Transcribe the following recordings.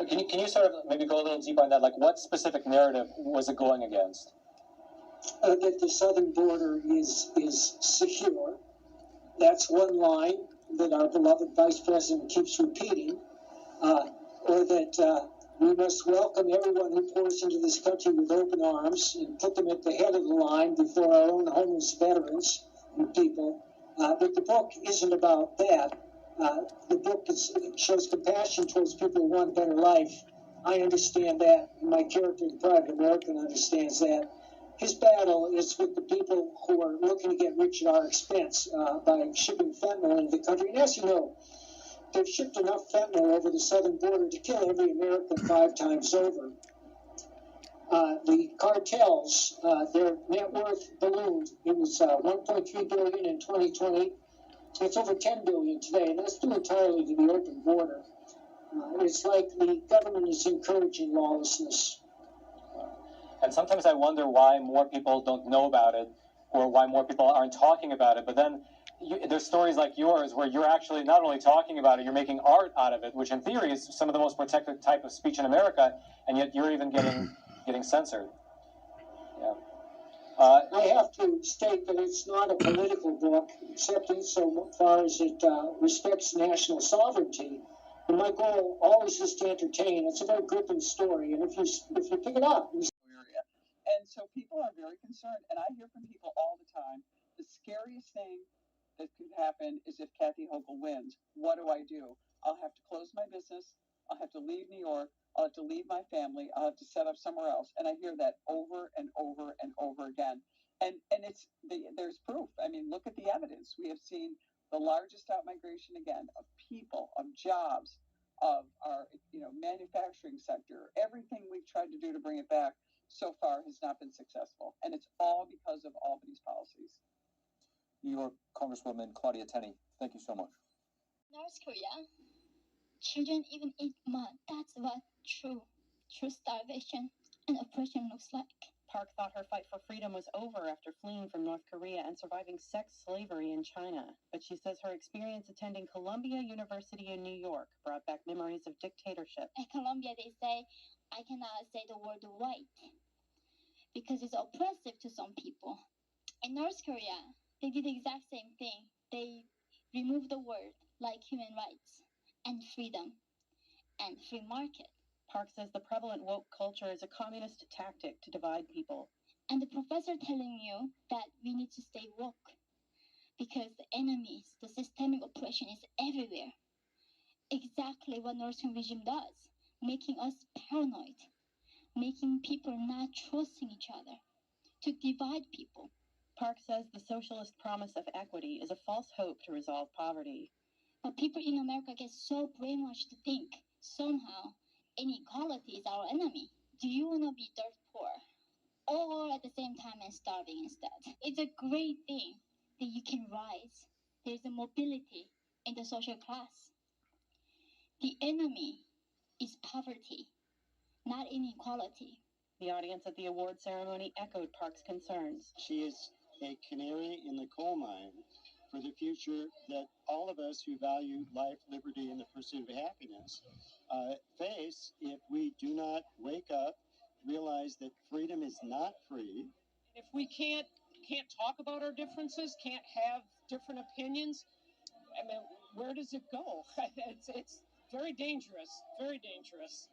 Can you sort of maybe go a little deeper on that? Like, what specific narrative was it going against? That the southern border is secure. That's one line that our beloved vice president keeps repeating, or that we must welcome everyone who pours into this country with open arms and put them at the head of the line before our own homeless veterans and people. But the book isn't about that. The book shows compassion towards people who want a better life. I understand that. My character, the private American, understands that. His battle is with the people who are looking to get rich at our expense by shipping fentanyl into the country. And as you know, they've shipped enough fentanyl over the southern border to kill every American 5 times over. The cartels, their net worth ballooned. It was $1.3 billion in 2020. It's over $10 billion today, and that's due entirely to the open border. It's like the government is encouraging lawlessness. And sometimes I wonder why more people don't know about it, or why more people aren't talking about it. But then there's stories like yours where you're actually not only talking about it, you're making art out of it, which in theory is some of the most protected type of speech in America, and yet you're even getting censored. Yeah. I have to state that it's not a political book, except insofar as it respects national sovereignty. And my goal always is to entertain. It's a very gripping story, and if you pick it up. And so people are very concerned, and I hear from people all the time, the scariest thing that could happen is if Kathy Hochul wins. What do I do? I'll have to close my business. I'll have to leave New York. I'll have to leave my family. I'll have to set up somewhere else. And I hear that over and over and over again. And there's proof. I mean, look at the evidence. We have seen the largest outmigration again of people, of jobs, of our manufacturing sector. Everything we've tried to do to bring it back so far has not been successful, and it's all because of Albany's policies. New York Congresswoman Claudia Tenney, thank you so much. North Korea, children even eat mud. That's what true starvation and oppression looks like. Park thought her fight for freedom was over after fleeing from North Korea and surviving sex slavery in China. But she says her experience attending Columbia University in New York brought back memories of dictatorship. At Columbia, they say, I cannot say the word white because it's oppressive to some people. In North Korea, they did the exact same thing. They removed the word like human rights and freedom and free market. Park says the prevalent woke culture is a communist tactic to divide people. And the professor telling you that we need to stay woke because the enemies, the systemic oppression is everywhere. Exactly what North Korean regime does, making us paranoid, making people not trusting each other, to divide people. Park says the socialist promise of equity is a false hope to resolve poverty. But people in America get so brainwashed to think somehow inequality is our enemy. Do you want to be dirt poor or at the same time and starving instead? It's a great thing that you can rise. There's a mobility in the social class. The enemy is poverty, not inequality. The audience at the award ceremony echoed Park's concerns. She is a canary in the coal mine for the future that all of us who value life, liberty, and the pursuit of happiness face if we do not wake up, realize that freedom is not free. If we can't talk about our differences, can't have different opinions, I mean, where does it go? It's very dangerous, very dangerous.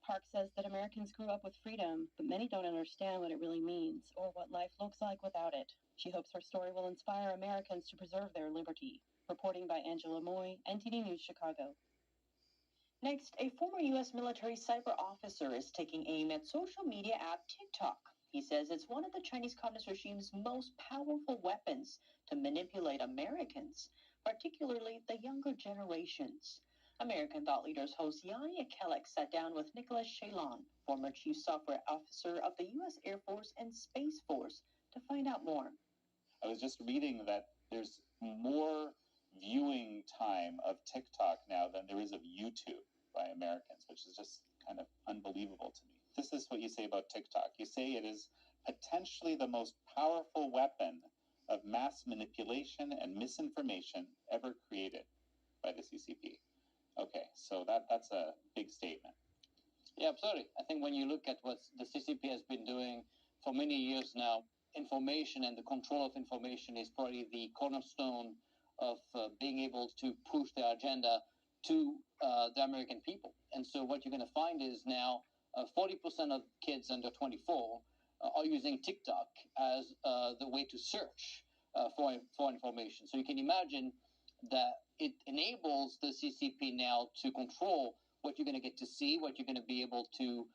Park says that Americans grew up with freedom, but many don't understand what it really means or what life looks like without it. She hopes her story will inspire Americans to preserve their liberty. Reporting by Angela Moy, NTD News, Chicago. Next, a former U.S. military cyber officer is taking aim at social media app TikTok. He says it's one of the Chinese Communist regime's most powerful weapons to manipulate Americans, particularly the younger generations. American thought leaders host Yanni Akelek sat down with Nicholas Shalon, former chief software officer of the U.S. Air Force and Space Force, to find out more. I was just reading that there's more viewing time of TikTok now than there is of YouTube by Americans, which is just kind of unbelievable to me. This is what you say about TikTok. You say it is potentially the most powerful weapon of mass manipulation and misinformation ever created by the CCP. Okay, so that's a big statement. Yeah, absolutely. I think when you look at what the CCP has been doing for many years now, information and the control of information is probably the cornerstone of being able to push their agenda to the American people. And so what you're going to find is now 40% of kids under 24 are using TikTok as the way to search for information. So you can imagine that it enables the CCP now to control what you're going to get to see, what you're going to be able to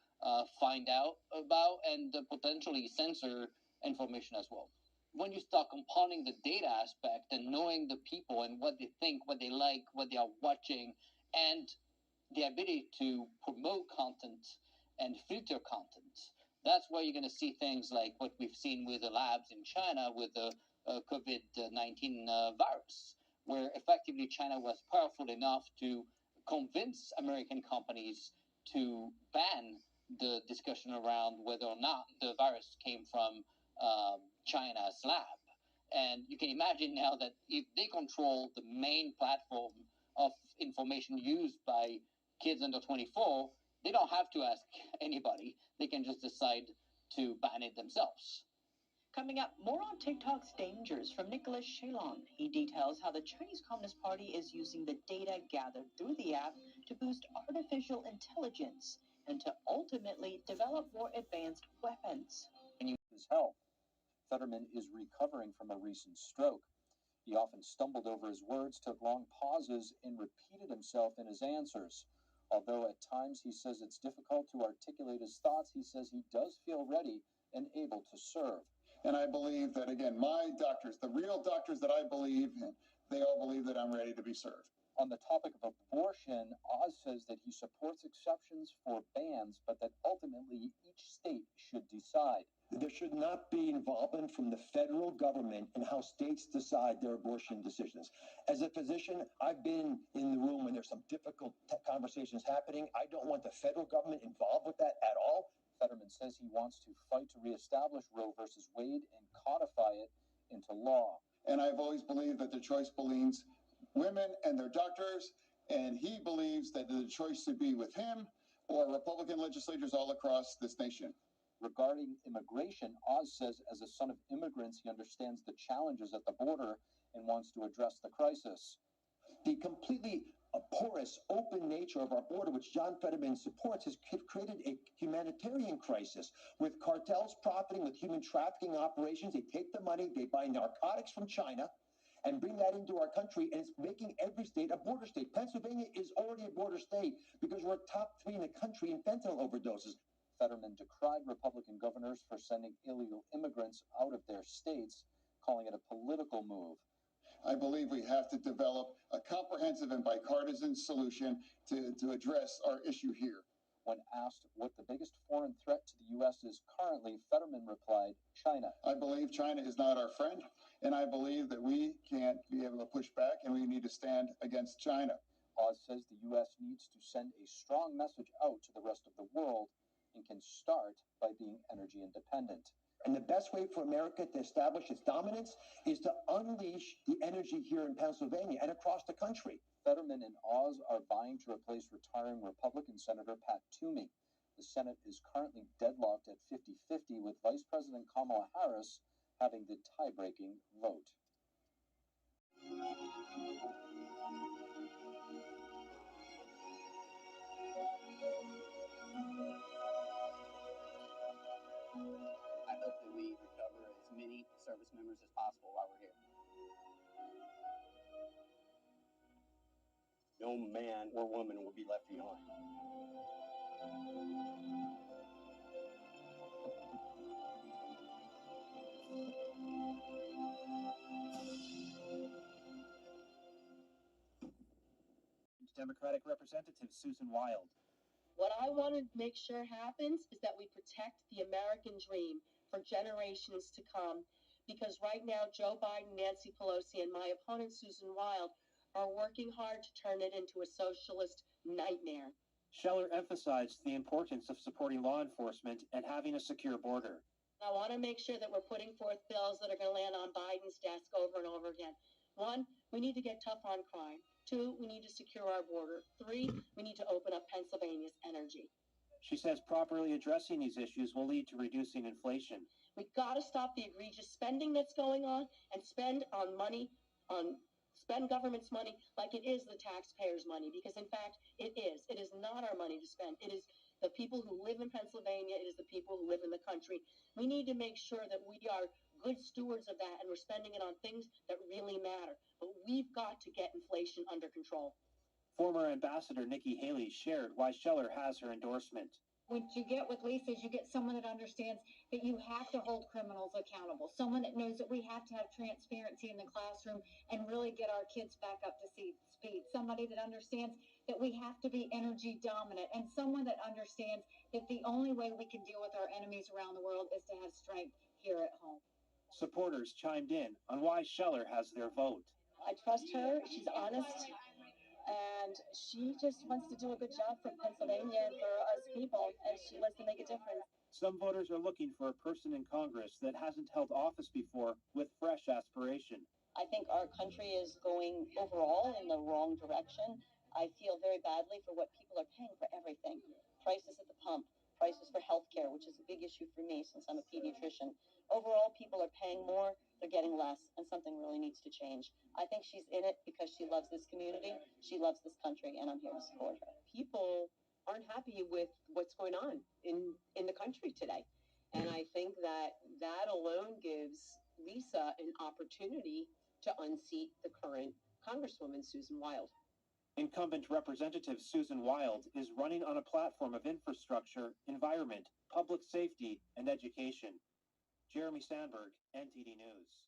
find out about, and potentially censor information as well. When you start compounding the data aspect and knowing the people and what they think, what they like, what they are watching, and the ability to promote content and filter content, that's where you're going to see things like what we've seen with the labs in China with the COVID-19 virus, where effectively China was powerful enough to convince American companies to ban the discussion around whether or not the virus came from China's lab. And you can imagine now that if they control the main platform of information used by kids under 24, they don't have to ask anybody. They can just decide to ban it themselves. Coming up, more on TikTok's dangers from Nicholas Shalon. He details how the Chinese Communist Party is using the data gathered through the app to boost artificial intelligence and to ultimately develop more advanced weapons. His health. Fetterman is recovering from a recent stroke. He often stumbled over his words, took long pauses, and repeated himself in his answers. Although at times he says it's difficult to articulate his thoughts, he says he does feel ready and able to serve. And I believe that, again, my doctors, the real doctors that I believe in, they all believe that I'm ready to be served. On the topic of abortion, Oz says that he supports exceptions for bans, but that ultimately each state should decide. There should not be involvement from the federal government in how states decide their abortion decisions. As a physician, I've been in the room when there's some difficult conversations happening. I don't want the federal government involved with that at all. Fetterman says he wants to fight to reestablish Roe versus Wade and codify it into law. And I've always believed that the choice belongs women and their doctors, and he believes that the choice should be with him or Republican legislators all across this nation. Regarding immigration, Oz says as a son of immigrants, he understands the challenges at the border and wants to address the crisis. The completely porous, open nature of our border, which John Fetterman supports, has created a humanitarian crisis with cartels profiting with human trafficking operations. They take the money, they buy narcotics from China and bring that into our country, and it's making every state a border state. Pennsylvania is already a border state because we're top 3 in the country in fentanyl overdoses. Fetterman decried Republican governors for sending illegal immigrants out of their states, calling it a political move. I believe we have to develop a comprehensive and bipartisan solution to address our issue here. When asked what the biggest foreign threat to the U.S. is currently, Fetterman replied, China. I believe China is not our friend, and I believe that we can't be able to push back, and we need to stand against China. Oz says the U.S. needs to send a strong message out to the rest of the world and can start by being energy independent. And the best way for America to establish its dominance is to unleash the energy here in Pennsylvania and across the country. Fetterman and Oz are vying to replace retiring Republican Senator Pat Toomey. The Senate is currently deadlocked at 50-50, with Vice President Kamala Harris having the tie-breaking vote. I hope that we recover as many service members as possible while we're here. No man or woman will be left behind. Democratic Representative Susan Wild. What I want to make sure happens is that we protect the American dream for generations to come, because right now Joe Biden, Nancy Pelosi, and my opponent Susan Wild are working hard to turn it into a socialist nightmare. Scheller emphasized the importance of supporting law enforcement and having a secure border. I want to make sure that we're putting forth bills that are going to land on Biden's desk over and over again. 1, we need to get tough on crime. 2, we need to secure our border. 3, we need to open up Pennsylvania's energy. She says properly addressing these issues will lead to reducing inflation. We've got to stop the egregious spending that's going on and spend government's money like it is the taxpayers' money, because in fact it is. It is not our money to spend. It is the people who live in Pennsylvania. It is the people who live in the country. We need to make sure that we are good stewards of that and we're spending it on things that really matter. But we've got to get inflation under control. Former Ambassador Nikki Haley shared why Scheller has her endorsement. What you get with Lisa is you get someone that understands that you have to hold criminals accountable, someone that knows that we have to have transparency in the classroom and really get our kids back up to speed, somebody that understands that we have to be energy dominant, and someone that understands that the only way we can deal with our enemies around the world is to have strength here at home. Supporters chimed in on why Scheller has their vote. I trust her. She's honest. And she just wants to do a good job for Pennsylvania and for us people, and she wants to make a difference. Some voters are looking for a person in Congress that hasn't held office before with fresh aspiration. I think our country is going overall in the wrong direction. I feel very badly for what people are paying for everything. Prices at the pump, prices for healthcare, which is a big issue for me since I'm a pediatrician. Overall, people are paying more, they're getting less, and something really needs to change. I think she's in it because she loves this community, she loves this country, and I'm here to support her. People aren't happy with what's going on in the country today. And I think that alone gives Lisa an opportunity to unseat the current Congresswoman, Susan Wild. Incumbent Representative Susan Wild is running on a platform of infrastructure, environment, public safety, and education. Jeremy Sandberg, NTD News.